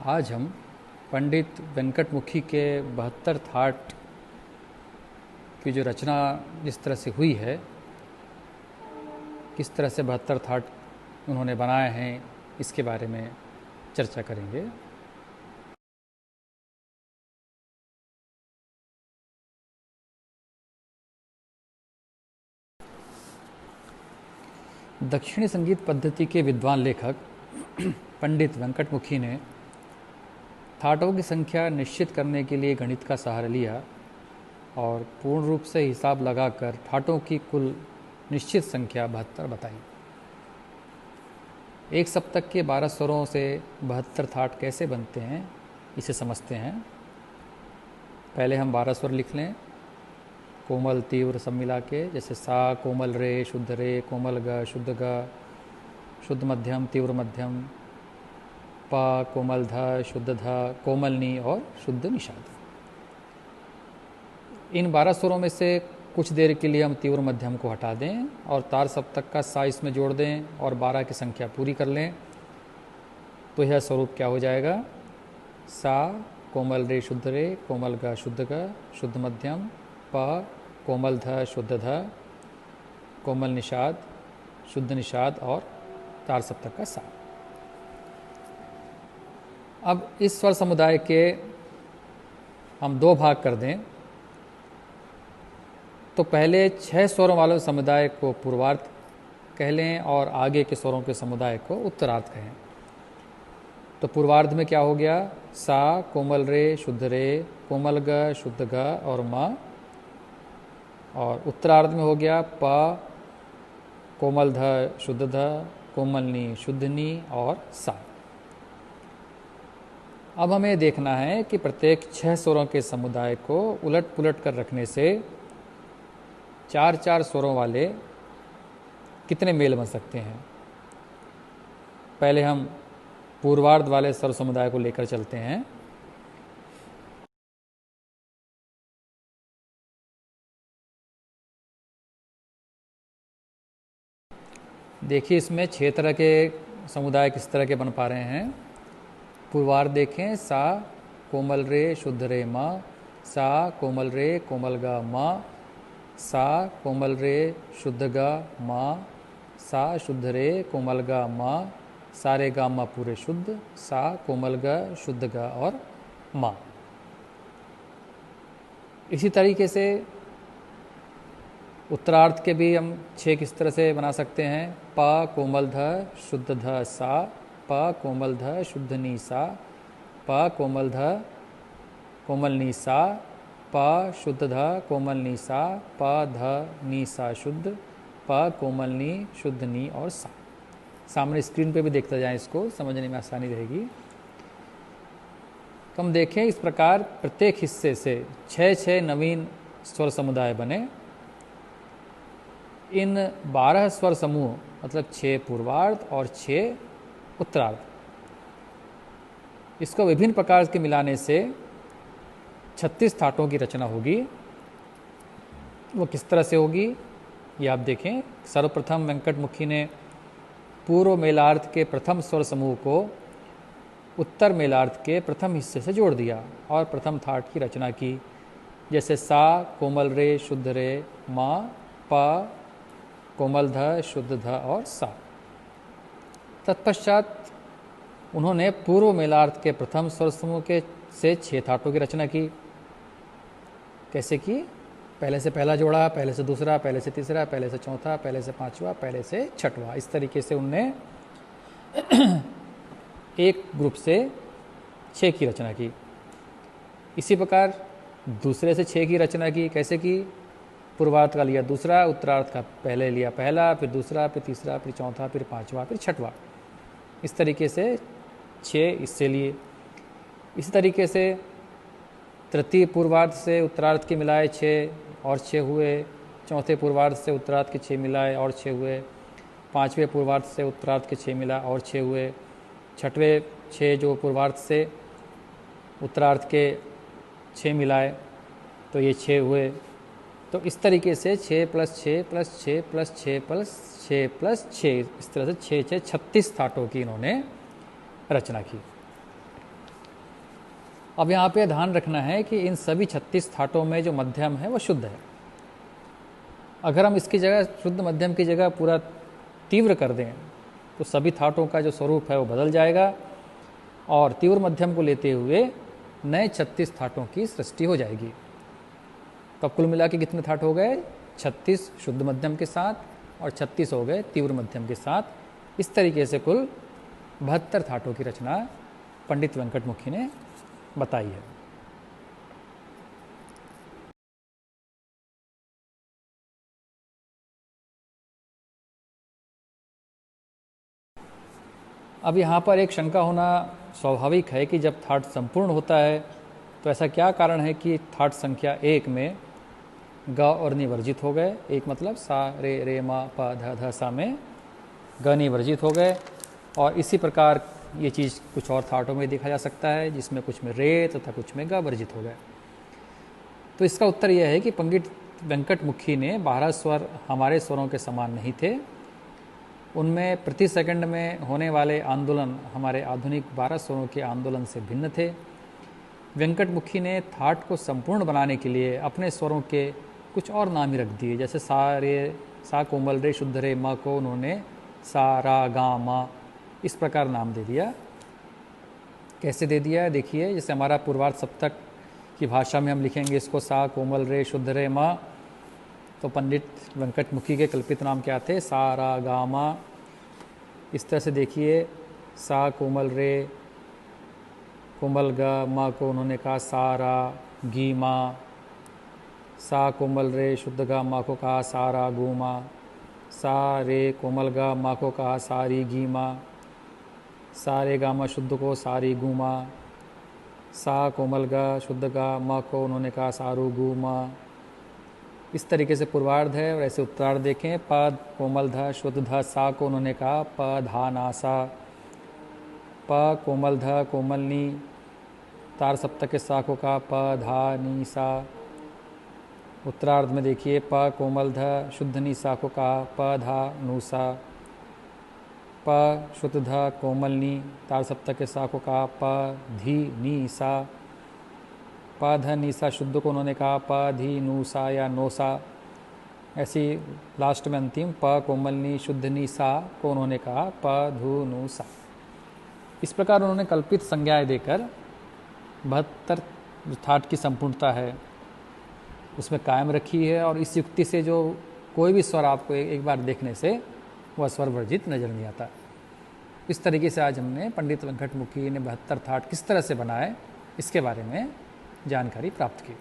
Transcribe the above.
आज हम पंडित वेंकटमुखी के 72 थाट की जो रचना जिस तरह से हुई है, किस तरह से 72 थाट उन्होंने बनाए हैं, इसके बारे में चर्चा करेंगे। दक्षिणी संगीत पद्धति के विद्वान लेखक पंडित वेंकटमुखी ने थाटों की संख्या निश्चित करने के लिए गणित का सहारा लिया और पूर्ण रूप से हिसाब लगाकर थाटों की कुल निश्चित संख्या 72 बताई। एक सप्तक के 12 स्वरों से 72 थाट कैसे बनते हैं, इसे समझते हैं। पहले हम 12 स्वर लिख लें, कोमल तीव्र सब मिला के, जैसे सा कोमल रे शुद्ध रे, कोमल ग शुद्ध मध्यम तीव्र मध्यम, पा कोमल ध शुद्ध ध, कोमल नी और शुद्ध निषाद। इन 12 स्वरों में से कुछ देर के लिए हम तीव्र मध्यम को हटा दें और तार सप्तक का सा इसमें जोड़ दें और 12 की संख्या पूरी कर लें, तो यह स्वरूप क्या हो जाएगा? सा कोमल रे शुद्ध रे, कोमल ग शुद्ध मध्यम, प कोमल ध शुद्ध ध, कोमल निषाद शुद्ध निषाद और तार सप्तक का सा। अब इस स्वर समुदाय के हम 2 भाग कर दें, तो पहले 6 स्वरों वाले समुदाय को पूर्वार्ध कह लें और आगे के स्वरों के समुदाय को उत्तरार्ध कहें। तो पूर्वार्ध में क्या हो गया? सा कोमल रे शुद्ध रे, कोमल ग शुद्ध ग और म, और उत्तरार्ध में हो गया प कोमल ध शुद्ध ध, कोमल नी शुद्ध नी और सा। अब हमें देखना है कि प्रत्येक 6 स्वरों के समुदाय को उलट पुलट कर रखने से 4-4 स्वरों वाले कितने मेल बन सकते हैं। पहले हम पूर्वार्ध वाले स्वर समुदाय को लेकर चलते हैं। देखिए इसमें 6 तरह के समुदाय किस तरह के बन पा रहे हैं। पूर्वार्ध देखें, सा कोमल रे शुद्ध रे म, सा कोमल रे कोमल ग म, सा कोमल रे शुद्ध ग म, सा शुद्ध रे कोमल ग म, सा रे ग म पूरे शुद्ध, सा कोमल ग शुद्ध ग और म। इसी तरीके से उत्तरार्ध के भी हम 6 किस तरह से बना सकते हैं। प कोमल ध शुद्ध ध सा, प कोमल ध शुद्ध नी सा, प कोमल ध कोमल नी सा, प शुद्ध ध कोमल नी सा, प ध नी सा शुद्ध, प कोमल नी शुद्ध नी और सा। सामने स्क्रीन पे भी देखते जाएं, इसको समझने में आसानी रहेगी। तो हम देखें इस प्रकार प्रत्येक हिस्से से 6-6 नवीन स्वर समुदाय बने। इन 12 स्वर समूह मतलब 6 पूर्वार्ध और 6 उत्तरार्ध, इसको विभिन्न प्रकार के मिलाने से 36 थाटों की रचना होगी। वो किस तरह से होगी ये आप देखें। सर्वप्रथम वेंकटमुखी ने पूर्व मेलार्ध के प्रथम स्वर समूह को उत्तर मेलार्ध के प्रथम हिस्से से जोड़ दिया और प्रथम थाट की रचना की, जैसे सा कोमल रे शुद्ध रे म, प कोमल ध शुद्ध ध और सा। तत्पश्चात उन्होंने पूर्व मेलार्ध के प्रथम स्वर समूह के से 6 थाटों की रचना की। कैसे की? पहले से पहला जोड़ा, पहले से दूसरा, पहले से तीसरा, पहले से चौथा, पहले से पांचवा, पहले से छठवां। इस तरीके से उनने एक ग्रुप से 6 की रचना की। इसी प्रकार दूसरे से 6 की रचना की। कैसे की? पूर्वार्ध का लिया दूसरा, उत्तरार्ध का पहले लिया पहला, फिर दूसरा, फिर तीसरा, फिर चौथा, फिर पांचवा, फिर छठवां। इस तरीके से 6 इससे लिए। इसी तरीके से तृतीय पूर्वार्ध से उत्तरार्ध के मिलाए 6 और 6 हुए, चौथे पूर्वार्ध से उत्तरार्ध के 6 मिलाए और 6 हुए, पांचवें पूर्वार्ध से उत्तरार्ध के 6 मिला और 6 हुए, छठवें 6 जो पूर्वार्ध से उत्तरार्ध के 6 मिलाए तो ये 6 हुए। तो इस तरीके से 6 + 6 + 6 + 6 + 6 + 6, इस तरह से 6-6 36 थाटों की इन्होंने रचना की। अब यहाँ पे ध्यान रखना है कि इन सभी 36 थाटों में जो मध्यम है वो शुद्ध है। अगर हम इसकी जगह शुद्ध मध्यम की जगह पूरा तीव्र कर दें तो सभी थाटों का जो स्वरूप है वो बदल जाएगा और तीव्र मध्यम को लेते हुए नए 36 थाटों की सृष्टि हो जाएगी। तो कुल मिला के कितने थाट हो गए? 36 शुद्ध मध्यम के साथ और 36 हो गए तीव्र मध्यम के साथ। इस तरीके से कुल 72 थाटों की रचना पंडित वेंकटमुखी ने बताई है। अब यहाँ पर एक शंका होना स्वाभाविक है कि जब थाट संपूर्ण होता है तो ऐसा क्या कारण है कि थाट संख्या 1 में ग और नि वर्जित हो गए। एक मतलब सा रे रे मा पा ध ध सा में ग नि वर्जित हो गए, और इसी प्रकार ये चीज़ कुछ और थाटों में देखा जा सकता है जिसमें कुछ में रे तथा कुछ में ग वर्जित हो गए। तो इसका उत्तर यह है कि पंडित वेंकटमुखी ने 12 स्वर हमारे स्वरों के समान नहीं थे। उनमें प्रति सेकंड में होने वाले आंदोलन हमारे आधुनिक 12 स्वरों के आंदोलन से भिन्न थे। वेंकटमुखी ने थाट को संपूर्ण बनाने के लिए अपने स्वरों के कुछ और नाम ही रख दिए, जैसे सा रे, सा कोमल रे शुद्ध रे मा को उन्होंने सा रा गा मा इस प्रकार नाम दे दिया। कैसे दे दिया देखिए, जैसे हमारा पूर्वार्ध सप्तक की भाषा में हम लिखेंगे इसको सा कोमल रे शुद्ध रे मा, तो पंडित वेंकटमुखी के कल्पित नाम क्या थे? सा रा गा मा। इस तरह से देखिए, सा कोमल रे कोमल ग मा को उन्होंने कहा सा रा गी मा, सा कोमल रे शुद्ध गा मा को कहा सा रा गू मा, सा रे कोमल गा मा को कहा सारी गी मा, सा रे गा मा शुद्ध को सारी गू मा, सा कोमल गा शुद्ध गा मा को उन्होंने कहा सारू गू मा। इस तरीके से पूर्वार्ध है। और ऐसे उत्तरार्ध देखें, प कोमल ध शुद्ध ध सा को उन्होंने कहा प धा ना सा, प कोमल ध कोमल नी तार सप्तक के सा को कहा प धा नी सा। उत्तरार्ध में देखिए, प कोमल ध शुद्ध नी सा को कहा प धा नू सा, प शुद्ध ध कोमल नी तार सप्तक के सा को कहा प धी नी सा, प ध नी सा शुद्ध को उन्होंने कहा प धी नू सा या नो सा। ऐसी लास्ट में अंतिम प कोमल नी शुद्ध नी सा को उन्होंने कहा प धू नू सा। इस प्रकार उन्होंने कल्पित संज्ञाएं देकर 72 थाट की संपूर्णता है उसमें कायम रखी है। और इस युक्ति से जो कोई भी स्वर आपको एक बार देखने से वह स्वर वर्जित नजर नहीं आता। इस तरीके से आज हमने पंडित वेंकटमुखी ने 72 थाट किस तरह से बनाए इसके बारे में जानकारी प्राप्त की।